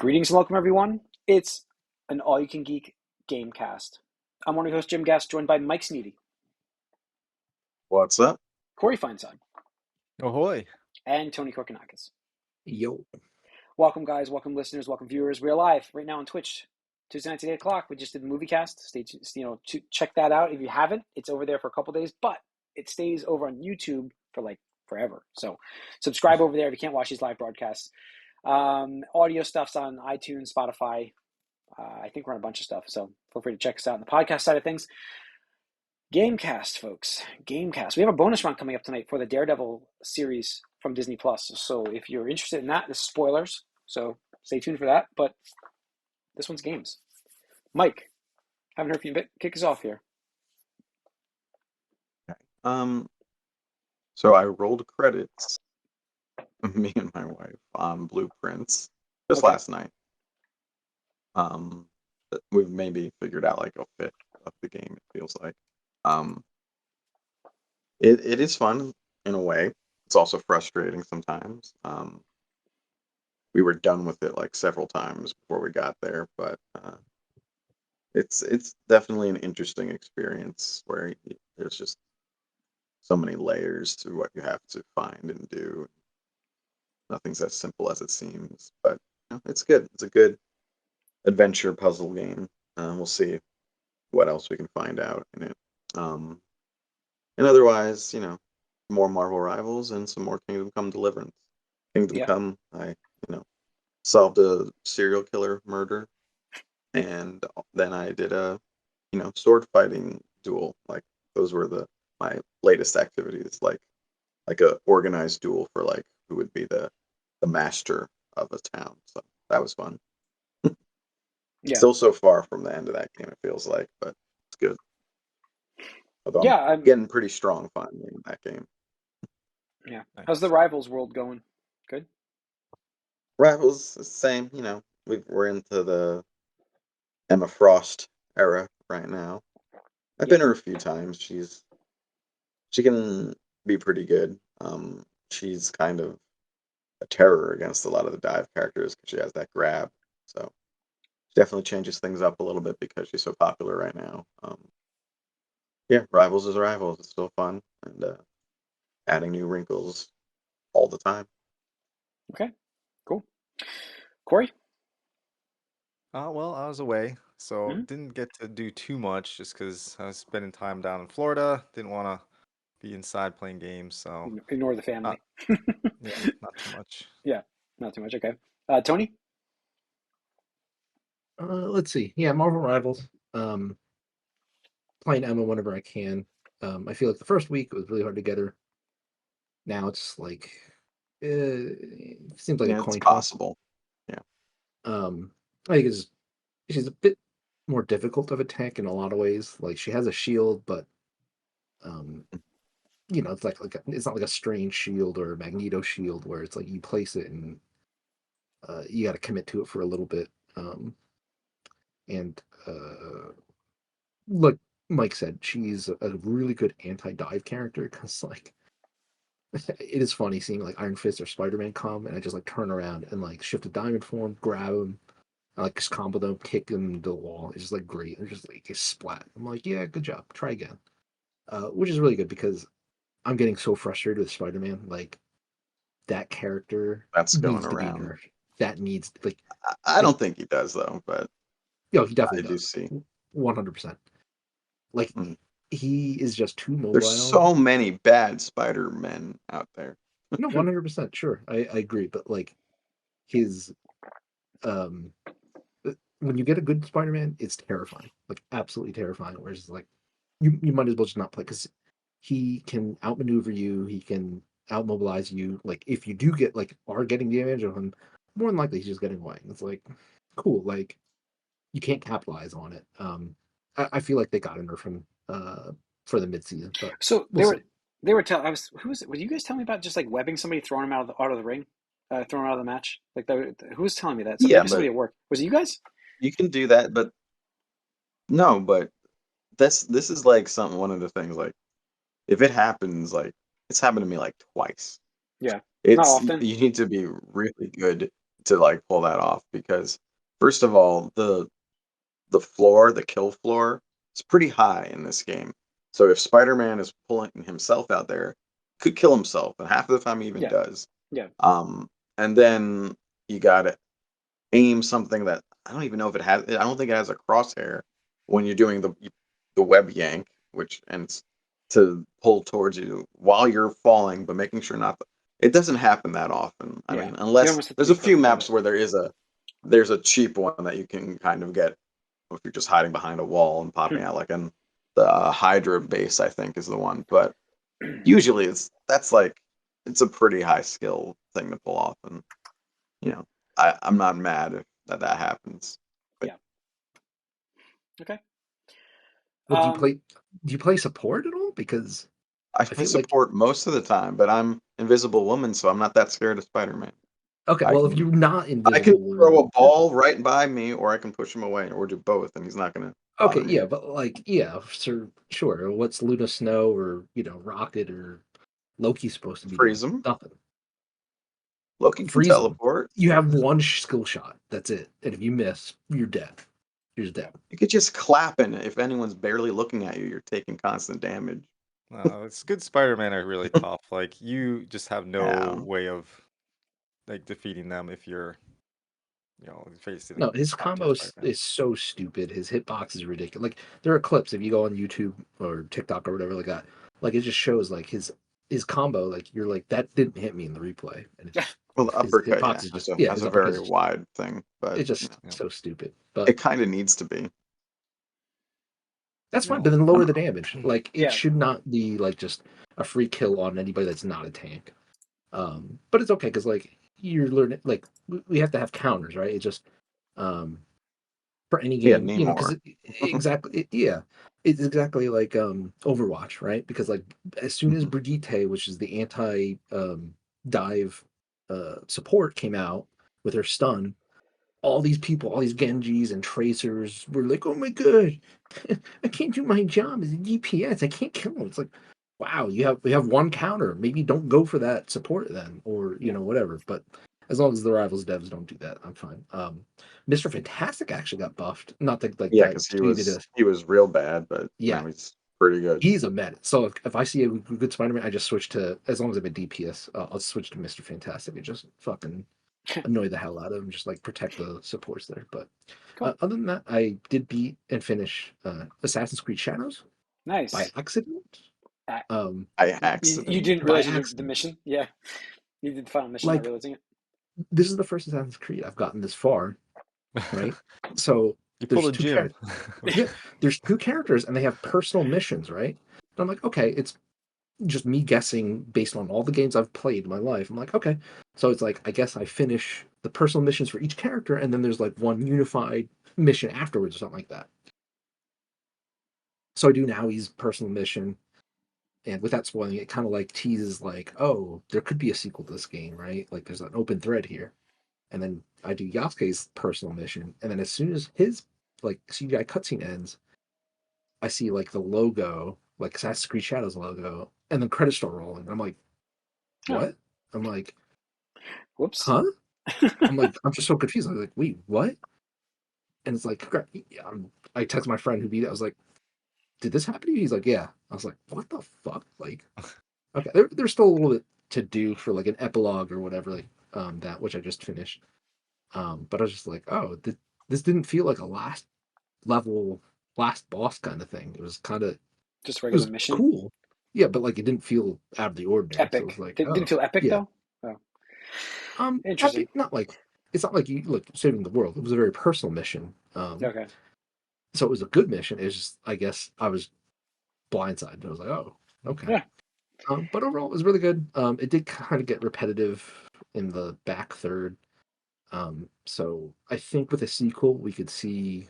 Greetings and welcome, everyone. It's an all-you-can-geek Gamecast. I'm one of your hosts, Jim Gass, joined by Mike Sneedy, What's up? Corey Feinsod, Ahoy. and Tony Korkanakis. Yo. Welcome, guys. Welcome, listeners. Welcome, viewers. We're live right now on Twitch, Tuesday nights at 8 o'clock. We just did the movie cast. Stay tuned, check that out. If you haven't, it's over there for a couple days, but it stays over on YouTube for like forever. So subscribe over there if you can't watch these live broadcasts. Audio stuff's on iTunes, Spotify. I think we're on a bunch of stuff, so feel free to check us out on the podcast side of things. Gamecast, folks. Gamecast. We have a bonus round coming up tonight for the Daredevil series from Disney Plus. So if you're interested in that, this is spoilers. So stay tuned for that. But this one's games. Mike, haven't heard from you a bit. Kick us off here. So I rolled credits, me and my wife, on Blueprints just last night. We've maybe figured out like a fifth of the game, it feels like. It is fun in a way. It's also frustrating sometimes. We were done with it like several times before we got there, but it's definitely an interesting experience where there's just so many layers to what you have to find and do. Nothing's as simple as it seems, but it's good. It's a good adventure puzzle game. We'll see what else we can find out in it. And otherwise, more Marvel Rivals and some more Kingdom Come Deliverance. Kingdom Come, I solved a serial killer murder, and then I did a sword fighting duel. Like those were my latest activities, like a organized duel for like who would be the master of a town. So that was fun. Still so far from the end of that game, it feels like, but it's good. Although I'm getting pretty strong finally in that game. Yeah. Nice. How's the Rivals world going? Good? Rivals, the same. We're into the Emma Frost era right now. I've been her a few times. She can be pretty good. She's kind of a terror against a lot of the dive characters because she has that grab. So she definitely changes things up a little bit because she's so popular right now. Rivals is Rivals. It's still fun and adding new wrinkles all the time. Okay, cool. Corey? Well, I was away, so didn't get to do too much just because I was spending time down in Florida. Didn't want to be inside playing games, so ignore the family. Yeah, not too much. Yeah, not too much. Okay, Tony. Let's see. Yeah, Marvel Rivals. Playing Emma whenever I can. I feel like the first week it was really hard to get her. Now it's like it seems like a coin toss. Possible. Yeah. I think she's a bit more difficult of a tank in a lot of ways. Like she has a shield, but it's it's not like a strange shield or a Magneto shield where it's like you place it and you got to commit to it for a little bit. Like Mike said, she's a really good anti-dive character because like it is funny seeing like Iron Fist or Spider-Man come and I just like turn around and like shift a diamond form, grab him, I like just combo them, kick them to the wall. It's just like great. It's just like a splat. I'm like, yeah, good job. Try again. Which is really good because I'm getting so frustrated with Spider-Man. Like that character that's going needs around. To be nerfed. That needs like I don't think he does though, but he definitely does. Do see 100%. Like he is just too mobile. There's so many bad Spider-Men out there. No, 100% sure. I agree, but like his when you get a good Spider-Man, it's terrifying, like absolutely terrifying. Whereas it's like you might as well just not play because he can outmaneuver you, he can outmobilize you. Like if you do get are getting the advantage of him, more than likely he's just getting away. It's like cool, like you can't capitalize on it. I feel like they got a nerf him for the midseason, but so they were telling. Who was it? Were you guys telling me about just like webbing somebody, throwing him out of the ring, throwing out of the match? Like who was telling me that? Somebody at work. Was it you guys? You can do that, but no. But this is like one of the things. Like if it happens, like it's happened to me like twice. Yeah, it's not often. You need to be really good to like pull that off because first of all, the kill floor, is pretty high in this game. So if Spider-Man is pulling himself out there, could kill himself, and half of the time he even Yeah. does. Yeah. And then you gotta aim something that I don't even know if it has. I don't think it has a crosshair when you're doing the web yank, to pull towards you while you're falling, but making sure not. It doesn't happen that often. I Yeah. mean, You unless almost have to there's be a few perfect on maps it. where there's a cheap one that you can kind of get if you're just hiding behind a wall and popping out, like in the Hydra base, I think is the one. But usually it's a pretty high skill thing to pull off, and you know I'm not mad if that happens. But Yeah. Okay. Well, do you play support at all? Because I I play feel like support most of the time, but I'm Invisible Woman, so I'm not that scared of Spider-Man. okay, I well, if can you're not I can Invisible throw Woman, a ball right by me, or I can push him away, or do both, and he's not gonna okay, bother me. yeah, but like, yeah, sure. What's Luna Snow or Rocket or Loki supposed to be doing? Freeze him. Nothing. Loki can Freeze them. teleport. You have one skill shot. That's it. And if you miss, you're dead. You're just dead. You could just clap, and if anyone's barely looking at you, you're taking constant damage. No, it's good. Spider-Man are really tough. Like you just have no Yeah. way of like defeating them if you're facing No, his top tier combo Spider-Man. is so stupid. His hitbox is ridiculous. Like there are clips if you go on YouTube or TikTok or whatever like that. Like it just shows like his combo. Like you're like that didn't hit me in the replay, and it's just Well, the his uppercut, yeah, hitbox is has just yeah. has His a uppercut very is wide thing, but it's just Yeah. so stupid. But it kind of needs to be. that's fine. No. But then lower I'm the damage. Like it Yeah. should not be like just a free kill on anybody that's not a tank. But it's okay because like you're learning. Like we have to have counters, right? It's just um for any Yeah, game, because Namor. yeah, it's exactly like Overwatch, right? Because like as soon as Mhm. Brigitte, which is the anti dive support, came out with her stun, all these people, all these Genjis and Tracers were like, "Oh my god, I can't do my job as a DPS. I can't kill him." It's like, wow, we have one counter. Maybe don't go for that support then, or Yeah. whatever. But as long as the rivals devs don't do that, I'm fine. Mr. Fantastic actually got buffed. Not that like Yeah, that because tweeted us. he was real bad, but Yeah, now he's pretty good. he's a meta. So if I see a good Spider-Man, I just switch to as long as I'm a DPS, I'll switch to Mr. Fantastic and just fucking annoy the hell out of him, just like protect the supports there. But Cool. other than that, I did beat and finish Assassin's Creed Shadows by Nice. accident. Uh, Um, I you accident. didn't by realize you did the accident. mission? Yeah. You did the final mission not Like realizing it? this is the first Assassin's Creed I've gotten this far, right? So You pulled there's a two gym. yeah, there's two characters and they have personal missions, right? And I'm like, okay, it's just me guessing based on all the games I've played in my life. I'm like, okay. So it's like I guess I finish the personal missions for each character and then there's like one unified mission afterwards or something like that. So I do now he's personal mission, and without spoiling it, kind of like teases like, oh, there could be a sequel to this game, right? Like there's an open thread here. And then I do Yasuke's personal mission, and then as soon as his like CGI cutscene ends, I see like the logo, like Assassin's Creed Shadows logo, and then credits start rolling. I'm like, Oh, what? I'm like, whoops. huh? I'm just so confused. I was like, wait, what? And it's like, I text my friend who beat it. I was like, did this happen to you? He's like, yeah. I was like, what the fuck? Like, okay, there's still a little bit to do for like an epilogue or whatever, like that which I just finished. But I was just like, oh, this didn't feel like a last level, last boss kind of thing. It was kind of Just it regular was mission. cool, yeah, but like it didn't feel out of the ordinary. So it was Epic. like, Didn't oh, feel epic yeah, though? Oh, epic. interesting. Not like it's not like you look saving the world. It was a very personal mission. Okay. So it was a good mission. It's just I guess I was blindsided. I was like, oh, okay. Yeah. But overall, it was really good. It did kind of get repetitive in the back third. So I think with a sequel, we could see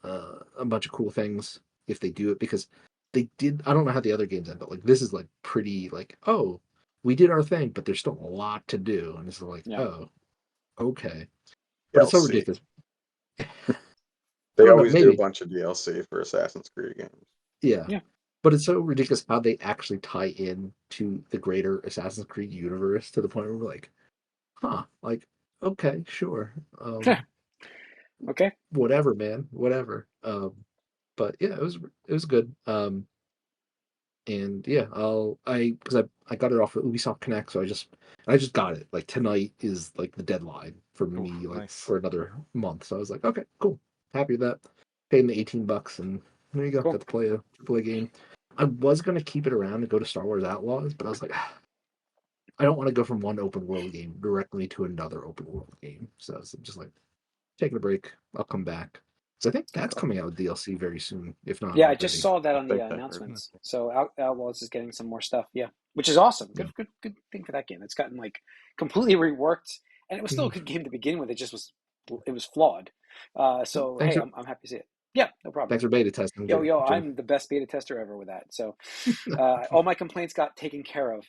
a bunch of cool things if they do it because they did. I don't know how the other games end, but like this is like pretty like oh, we did our thing, but there's still a lot to do, and it's like Yeah. oh, okay. But it's so DLC. ridiculous. I They don't know, always do a maybe bunch of DLC for Assassin's Creed games. yeah. Yeah. But it's so ridiculous how they actually tie in to the greater Assassin's Creed universe to the point where we're like, huh, like okay, sure. Okay. Whatever, man, whatever. But yeah, it was good. And yeah, because I got it off of Ubisoft Connect, so I just got it. Like tonight is like the deadline for Ooh, me, like nice. for another month. So I was like, okay, cool, happy with that. Paying the $18, and there you go, Cool. got to play a game. I was gonna keep it around and go to Star Wars Outlaws, but I was like, I don't want to go from one open world game directly to another open world game. So I'm just like taking a break. I'll come back. So I think that's Okay. coming out with DLC very soon, if not Yeah, I just already. saw that I on the think I heard. announcements. So Outlaws is getting some more stuff. Yeah, which is awesome. Yeah. Good thing for that game. It's gotten like completely reworked, and it was still a Mhm. good game to begin with. It was flawed. Well, So hey, I'm happy to see it. Yeah, no problem. thanks for beta testing, Yo, Jim. I'm the best beta tester ever with that. So all my complaints got taken care of.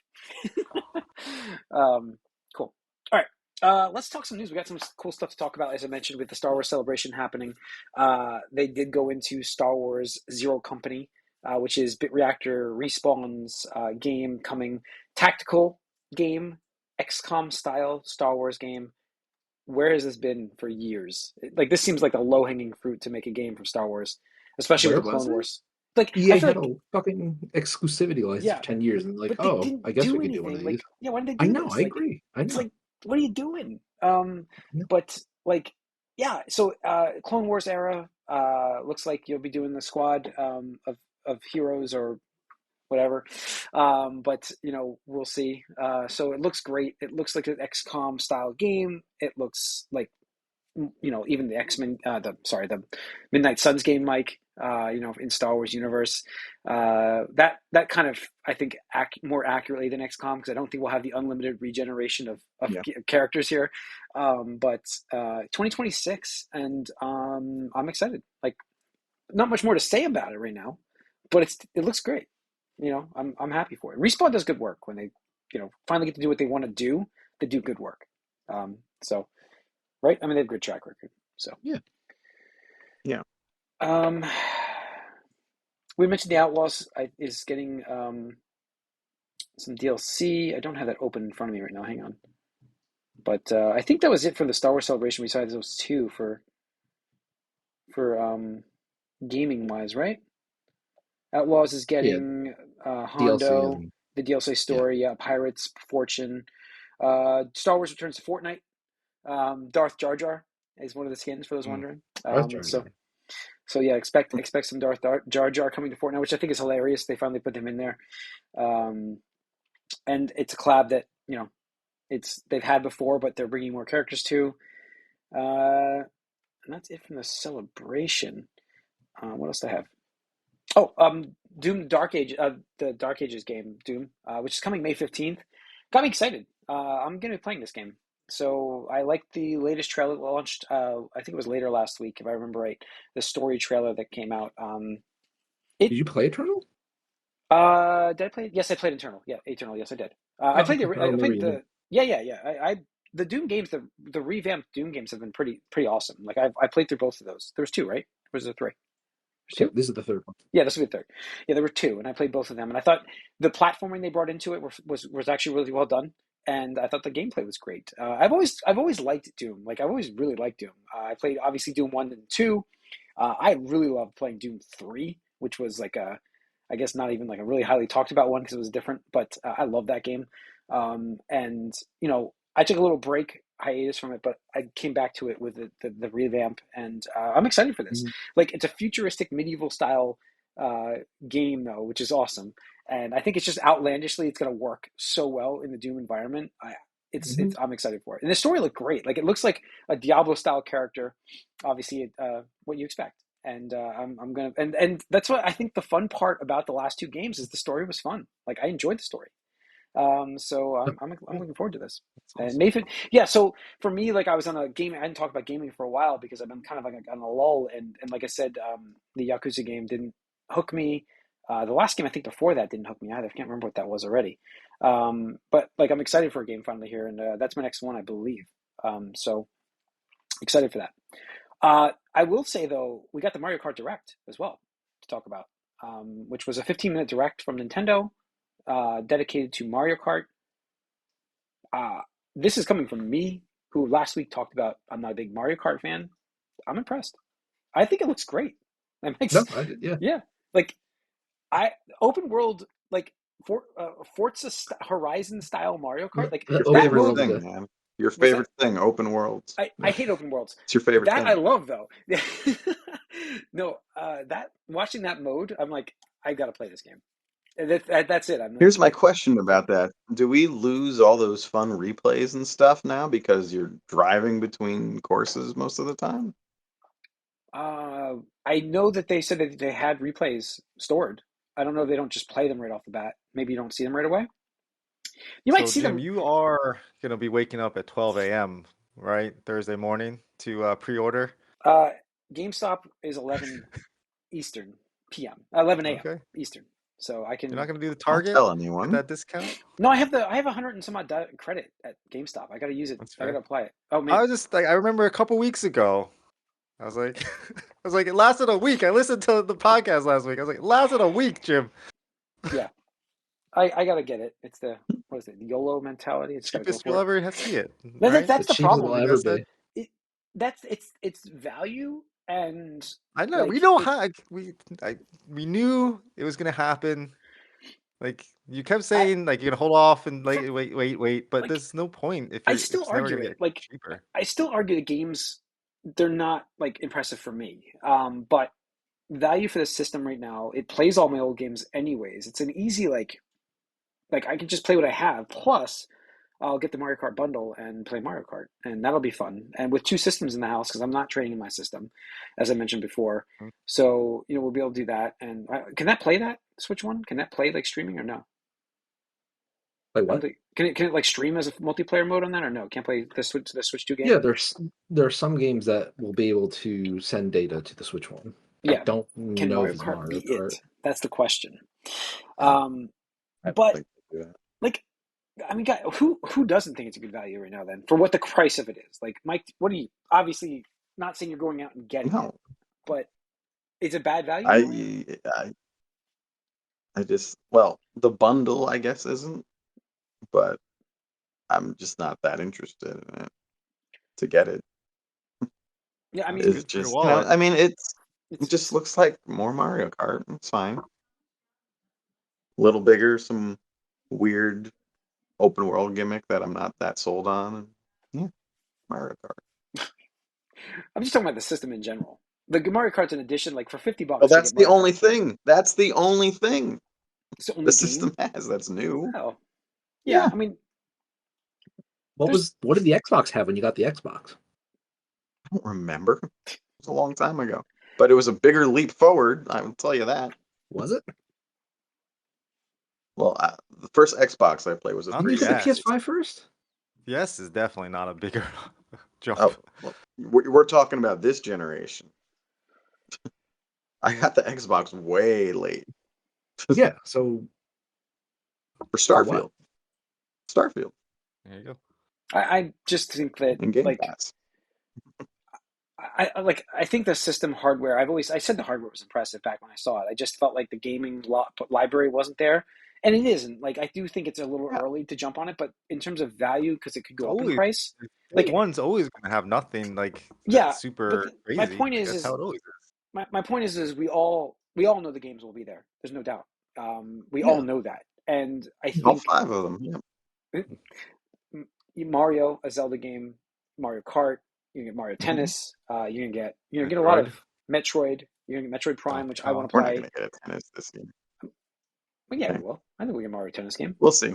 Cool. All right. Let's talk some news. We got some cool stuff to talk about, as I mentioned, with the Star Wars celebration happening. They did go into Star Wars Zero Company, which is Bit Reactor Respawn's game coming, tactical game, XCOM style Star Wars game. Where has this been for years? Like this seems like a low hanging fruit to make a game from Star Wars, especially with Where the was Clone it? Wars. Like I EA feel had like a fucking exclusivity license yeah, for 10 years, and like, but they oh, didn't I guess we do could do one of anything. these. Like, yeah, why did they I do know, I this? Like, agree. I it's know. like, what are you doing? Yeah. But like, yeah. So, Clone Wars era. Looks like you'll be doing the squad of heroes or whatever. But we'll see. So it looks great. It looks like an XCOM style game. It looks like even the X-Men, the Midnight Suns game, Mike, in Star Wars universe, that kind of, I think, more accurately than XCOM, because I don't think we'll have the unlimited regeneration of Yeah. characters here. But 2026, and I'm excited. Like, not much more to say about it right now, but it looks great. I'm happy for it. Respawn does good work when they, finally get to do what they want to do. They do good work. So right? I mean, they have a good track record. So, Yeah. Yeah. um, we mentioned the Outlaws is getting some DLC. I don't have that open in front of me right now. Hang on. But I think that was it for the Star Wars Celebration. Besides those two for gaming wise, right? Outlaws is Yeah. getting DLC Hondo, and the DLC yeah. story, Pirates, Fortune. Star Wars returns to Fortnite. Darth Jar Jar is one of the skins for those Mm. wondering. Darth Jar So Jar. So yeah, expect some Darth Jar Jar coming to Fortnite, which I think is hilarious. They finally put him in there, um, and it's a collab that they've had before, but they're bringing more characters to. And that's it from the celebration. What else do I have? Oh, Doom Dark Age, the Dark Ages game, Doom, which is coming May 15th. Got me excited. I'm gonna be playing this game. So I like the latest trailer that launched. I think it was later last week, if I remember right. The story trailer that came out. It Did you play Eternal? Did I play? Yes, I played Eternal. Yeah, Eternal. Yes, I did. I Oh, played okay. I don't I remember played you know. the. Yeah. The Doom games, the revamped Doom games have been pretty awesome. Like I played through both of those. There was two, right? Or was there three? There's two. This is the third one. Yeah, this would be the third. Yeah, there were two, and I played both of them. And I thought the platforming they brought into it was actually really well done. And I thought the gameplay was great. I've always liked Doom. Like I've always really liked Doom. I played obviously Doom 1 and 2. I really loved playing Doom 3, which was like I guess not even like a really highly talked about one because it was different, but I love that game. And I took a little break hiatus from it, but I came back to it with the revamp, and I'm excited for this. Mhm. Like it's a futuristic medieval style uh, game though, which is awesome, and I think it's just outlandishly it's going to work so well in the Doom environment. Mhm. I'm excited for it, and the story looked great. Like it looks like a Diablo style character, obviously what you expect. And I'm gonna and that's what I think the fun part about the last two games is the story was fun. Like I enjoyed the story. So Yeah, I'm looking forward to this. that's And awesome. Nathan, yeah. So for me, like I was on a game. I hadn't talked about gaming for a while because I've been kind of like on a lull. And like I said, the Yakuza game didn't hook me. The last game I think before that didn't hook me either. I can't remember what that was already. But like I'm excited for a game finally here, and that's my next one, I believe. So excited for that. I will say though, we got the Mario Kart Direct as well to talk about, which was a 15-minute direct from Nintendo, dedicated to Mario Kart. Uh, this is coming from me, who last week talked about I'm not a big Mario Kart fan, I'm impressed. I think it looks great. That makes, Yeah. yeah, like open world, like Forza Horizon style Mario Kart, like Your Open that favorite world mode. is thing, good. man. Your Was that? favorite thing, open worlds. I hate open worlds. It's your favorite That I thing. love though. No, that watching that mode, I'm like, I gotta play this game. And that's it. I'm Here's my like, question about that. Do we lose all those fun replays and stuff now because you're driving between courses most of the time? I know that they said that they had replays stored. I don't know if they don't just play them right off the bat. Maybe you don't see them right away. You might So, see Jim, them. you are going to be waking up at 12 a.m., right? Thursday morning to pre-order. Uh, GameStop is 11 Eastern p.m. 11 a.m. Okay. Eastern. So I You're not can. going to do the Don't Target? tell Get anyone. that discount? No, I have 100 and some odd credit at GameStop. I got to use it. That's I got to fair. apply it. Oh I man. was just like, I remember a couple weeks ago, I was like, it lasted a week. I listened to the podcast last week. I was like, it lasted a week, Jim. Yeah. I got to get it. It's what is it? The YOLO mentality. It's got to go Cheapest you'll for it. ever see it, That, right? The that's the cheapest problem. it'll Like I ever said, be. It, it's value and I know we like know how we knew it was gonna happen. Like you kept I saying, like you're gonna hold off and for, like wait, but like there's no point if I you're still it's never argue gonna it. get Like cheaper. I still argue the games they're not like impressive for me. But value for the system right now, it plays all my old games anyways. It's an easy like I can just play what I have. Plus, I'll get the Mario Kart bundle and play Mario Kart, and that'll be fun. And with two systems in the house, because I'm not trading in my system, as I mentioned before. Mm. So we'll be able to do that. And can that play that Switch one? Can that play like streaming or no? Like I don't what? think can it like stream as a multiplayer mode on that or no? Can't play the Switch 2 game? Yeah, there are some games that will be able to send data to the Switch one. I Yeah. don't Can know if Mario it's Kart be Mario Kart. it? That's the question. I Um, don't but think they do that. like, I mean, guy, who doesn't think it's a good value right now? Then for what the price of it is, like Mike, what do you? Obviously, not saying you're going out and getting No, it, but it's a bad value in a way. I just the bundle I guess isn't, but I'm just not that interested in it to get it. Yeah, I That's mean, It's good for your just wallet. I mean it just it's looks like more Mario Kart. It's fine. A little bigger, some weird open world gimmick that I'm not that sold on. And yeah, Mario Kart. I'm just talking about the system in general. The Mario Kart's an addition, like for Well, $50 to that's get the Mario Kart. only thing. That's the only thing It's the the only system game. has that's new. Oh, yeah. Yeah, I mean, What there's did the Xbox have when you got the Xbox? I don't remember. It was a long time ago, but it was a bigger leap forward. I will tell you that. Was it? Well, the first Xbox I played was a Not Didn't you the get the 360. S. PS5 first? The S is definitely not a bigger jump. Oh, well, we're talking about this generation. I got the Xbox way late Yeah. So for what? Starfield There you go. I just think that and Game like Pass. I think the system hardware. I said the hardware was impressive back when I saw it. I just felt like the gaming library wasn't there, and it isn't. Like I do think it's a little Yeah, early to jump on it, but in terms of value, because it could It's go up in always price. day Like one's always gonna have nothing like yeah, but super my crazy. point Like, is that's how it always is. my point is we all know the games will be there. There's no doubt. We all Yeah. know that, and I all think 5 of them. Yeah. Mario, a Zelda game, Mario Kart, you can get Mario Mhm. Tennis, you get a lot Metroid. of Metroid, you can get Metroid Prime, Donkey which I want Kong. to We're not play. gonna get a tennis this year. But yeah, Okay. we will. I think we get a Mario Tennis game. We'll see.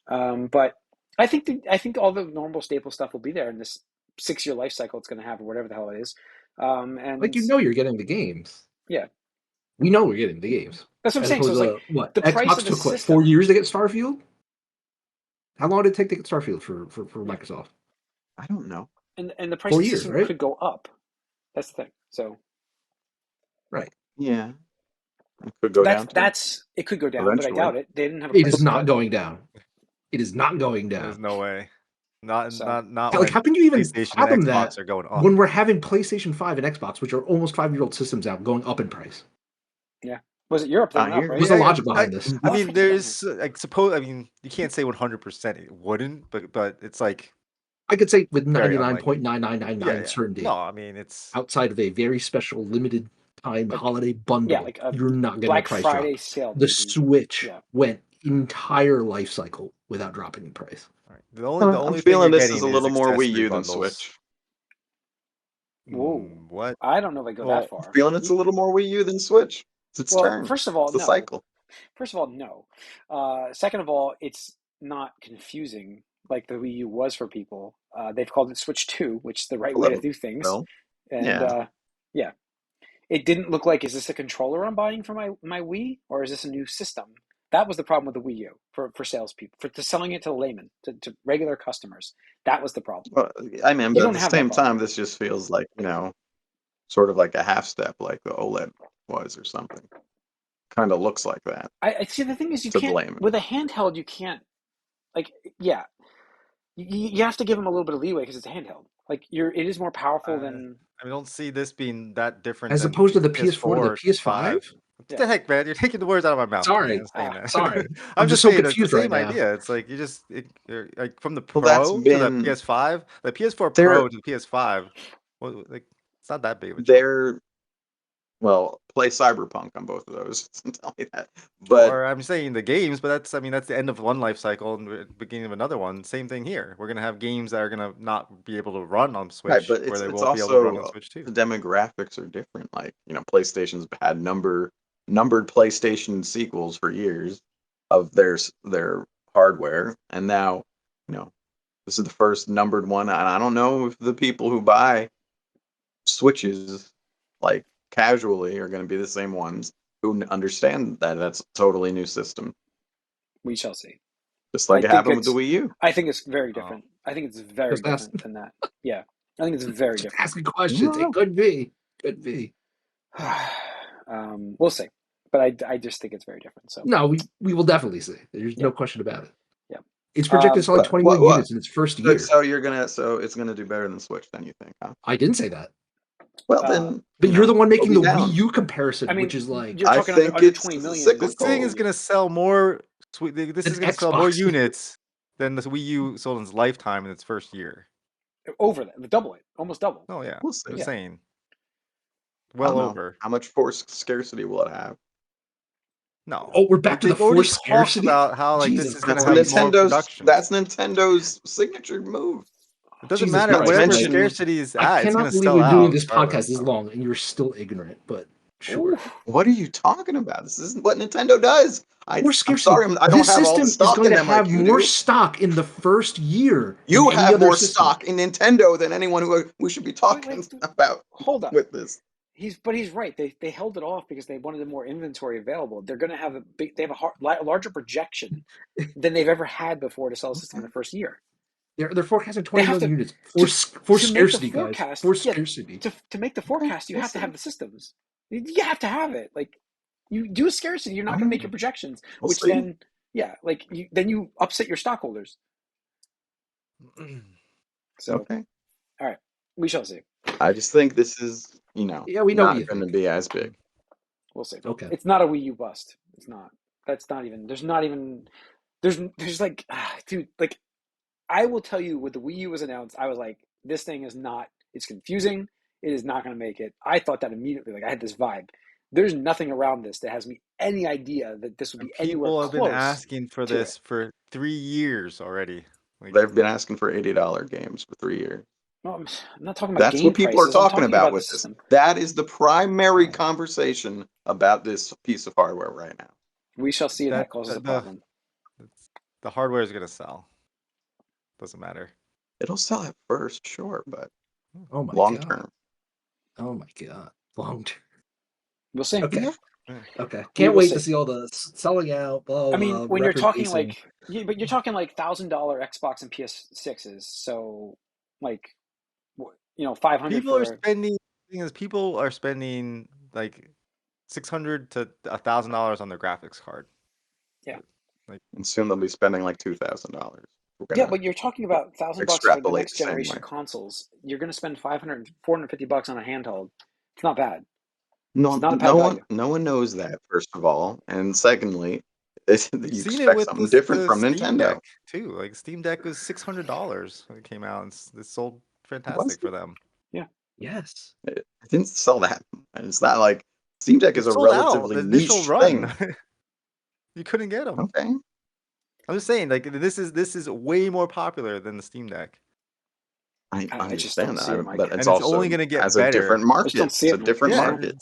But I think all the normal staple stuff will be there in this 6-year life cycle it's going to have, or whatever the hell it is. Like And you're getting the games. yeah, We know we're getting the games. that's what I'm As saying. So opposed it's like to what? the price Xbox of the took what, 4 system. years to get Starfield? How long did it take to get Starfield for Yeah, Microsoft? I don't know. and the price 4 of the years, system right? could go up. That's the thing. So Right. Yeah, it could go down too that's it could go down, but I eventually. doubt it. They didn't have a It is price not cut. going down. It is not going There's down. no way. Not So not not Like, when how can you even PlayStation and fathom that Xbox are going up. when we're having PlayStation 5 and Xbox, which are almost 5-year-old systems out, going up in price? yeah, was it Europe? They I went up, hear right? What's you. the Yeah, logic I, behind this? I Oh, I mean, forget. there's like suppose. I mean, you can't say 100% it wouldn't, but it's like I could say with Very unlikely. 99.9999 certainty, No, I mean it's outside of a very special limited time Like, holiday bundle, like a you're not getting a Black price Friday drop. sale, The maybe. Switch Yeah. went entire life cycle without dropping in price. all right. The only I'm thing you're feeling this is getting a is little more Wii accessory U than bundles. Switch. Whoa. What? I don't know if I go that I'm far. feeling it's a little more Wii U than Switch. It's its turn. First of all, It's the no. cycle. First of all, no. Second of all, it's not confusing like the Wii U was for people. They've called it Switch 2, which is the right way to do things. Well, And yeah, it didn't look like, is this a controller I'm buying for my Wii, or is this a new system? That was the problem with the Wii U for salespeople, for selling it to laymen, to regular customers. That was the problem. well, I mean, They but at don't the have that same problem. time, this just feels like, sort of like a half step like the OLED was or something. Kind of looks like that I see. The thing is, you to the can't, layman. with a handheld, you can't, like, yeah, you have to give them a little bit of leeway because it's a handheld. Like, it is more powerful than. I don't see this being that different As than opposed to the PS4 to the PS4, PS5? What Yeah. the heck, man? You're taking the words out of my mouth. Sorry. Man, saying that. Sorry. I'm I'm just just so saying it's the confused right same now. idea. It's like you're like from the Well, that's Pro to the been PS5, the PS4 there. Pro to the PS5. Well, like it's not that big of a jump. Well, play Cyberpunk on both of those. Tell me that. Well, But or I'm saying the games, but that's the end of one life cycle and the beginning of another one. Same thing here. We're gonna have games that are gonna not be able to run on right, Switch, but where they it's will be able to run also on Switch too. the demographics are different. Like, PlayStation's had numbered PlayStation sequels for years of their hardware, and now, this is the first numbered one, and I don't know if the people who buy Switches like casually are going to be the same ones who understand that that's a totally new system, We shall see. just like I it think happened with the it's. Wii U. I think it's very Oh. different. I think it's very Just ask- different than that. Yeah, I think it's very Just different. asking questions. It could be. Could be. We'll see, but I just think it's very different. So No, we will definitely see. There's Yeah. no question about it. Yeah. It's projected to sell like 20 million What? units in its first year. So it's gonna do better than Switch, then, you think, huh? I didn't say that. Well, then, But you're the one making the down. Wii U comparison, I mean, which is like you're I talking think under it's 20 million. cyclical. This thing is gonna sell more. This An is gonna sell more Xbox. units than the Wii U sold in its lifetime in its first year. Over that, double it, almost double. Oh yeah, We'll see. I'm Yeah. saying. I Well don't know. over. How much force scarcity will it have? No. Oh, we're back to the They've already force talked scarcity. about how like Jesus this is gonna That's have more production. That's Nintend's signature move. It doesn't Jesus matter. Christ, Whatever Mike. scarcity is I at, it's cannot gonna believe sell we're doing out this regardless. podcast this long and you're still ignorant, but sure. Oof. What are you talking about? This isn't what Nintendo does. I'm Scarcity. sorry, I don't This have all the system is stock going in to them like have you more do. stock in the first year. You than any have other more system. stock in Nintendo than anyone who we should be talking about. Hold up. With this. He's right. They held it off because they wanted more inventory available. They're going to have they have a larger projection than they've ever had before to sell a system in the first year. They're forecasting 20 million units for scarcity, guys. For scarcity. To make the forecast, you have to have the systems. You have to have it. Like, you do a scarcity, you're not going to make your projections, which then, like then you upset your stockholders. So, okay. All right, we shall see. I just think this is, we know not going to be as big. We'll see. Okay. It's not a Wii U bust. It's not. That's not even. There's not even. There's like, dude. Like, I will tell you, when the Wii U was announced, I was like, this thing is not. It's confusing. It is not going to make it. I thought that immediately. Like, I had this vibe. There's nothing around this that has me any idea that this would be anywhere close. People have been asking for this for 3 years already. Like, they've been asking for $80 games for 3 years. No, I'm not talking about. That's what people prices. are talking about with this. That is the primary conversation about this piece of hardware right now. We shall see if that causes a problem. The hardware is going to sell. Doesn't matter. It'll sell at first, sure, but long term. Oh my god, long term. We'll see. Okay. Okay. Can't wait to see all the selling out. Blah, I mean, blah, when you're talking like, but you're talking like $1,000 Xbox and PS6s. So, like, $500. People are spending like $600 to $1,000 on their graphics card. Yeah. And soon they'll be spending like $2,000. Yeah, but you're talking about $1,000 for the next generation consoles. You're going to spend $450 on a handheld. It's not bad. No one knows that, first of all, and secondly, You We've seen it expect with something different the from Steam Nintendo. Deck too. Like Steam Deck was $600 when it came out, and it sold Was fantastic it? for them. Yes. It didn't sell that. It's not like Steam Deck It is a sold out relatively the initial niche run. thing. You couldn't get them. Okay. I'm just saying, like this is way more popular than the Steam Deck, I I just don't understand see it, that, Mike. but it's and it's also only gonna get as a better. different I just don't market. see It's it, a Mike. different Yeah, market.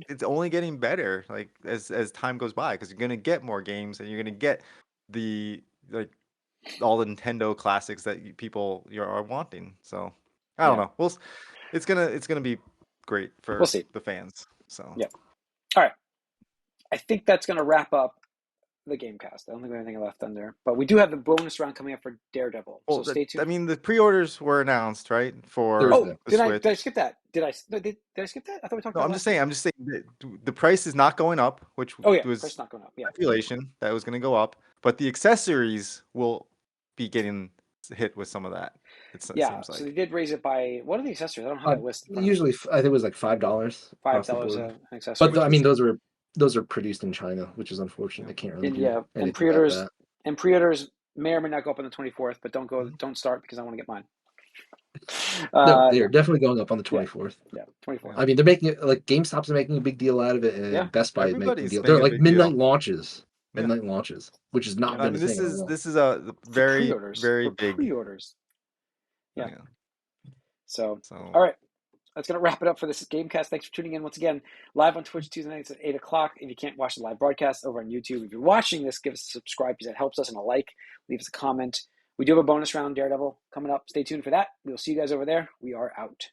it's only getting better, like as time goes by, because you're gonna get more games, and you're gonna get the like all the Nintendo classics that people are wanting. So I don't Yeah. know. It's gonna be great We'll for see. the fans. So Yeah. All right. I think that's going to wrap up the Gamecast. I don't think we have anything left on there, but we do have the bonus round coming up for Daredevil. So well, stay tuned. I mean, the pre-orders were announced, right, for Thursday. the did Switch. I skip that? Did I skip that? I thought we talked No, about I'm it just last week. saying. I'm just saying that the price is not going up, which Oh yeah, was price not going up. Yeah. speculation that it was going to go up, but the accessories will be getting hit with some of that. It Yeah. seems So they like. did raise it by what are the accessories? I don't have that list in front of me. Usually, I think it was like $5 across the $5 board. an accessory. But Which I is mean, those are produced in China, which is unfortunate. They can't really and do yeah, and anything about pre-orders that. may or may not go up on the 24th, but don't start because I want to get mine. No, they Yeah, are definitely going up on the yeah, 24th. yeah, 24th. I mean, they're making it like GameStop's making a big deal out of it, Yeah. and Best Buy is making a Everybody's deal. making They're a like big deal. midnight launches, Yeah. which has not I been mean, a thing in a while. this is a very pre-orders. very For big. pre-orders. Yeah. So, So all right. That's going to wrap it up for this Gamecast. Thanks for tuning in once again. Live on Twitch Tuesday nights at 8 o'clock. If you can't watch the live broadcast over on YouTube, if you're watching this, give us a subscribe because that helps us, and a like. Leave us a comment. We do have a bonus round, Daredevil, coming up. Stay tuned for that. We'll see you guys over there. We are out.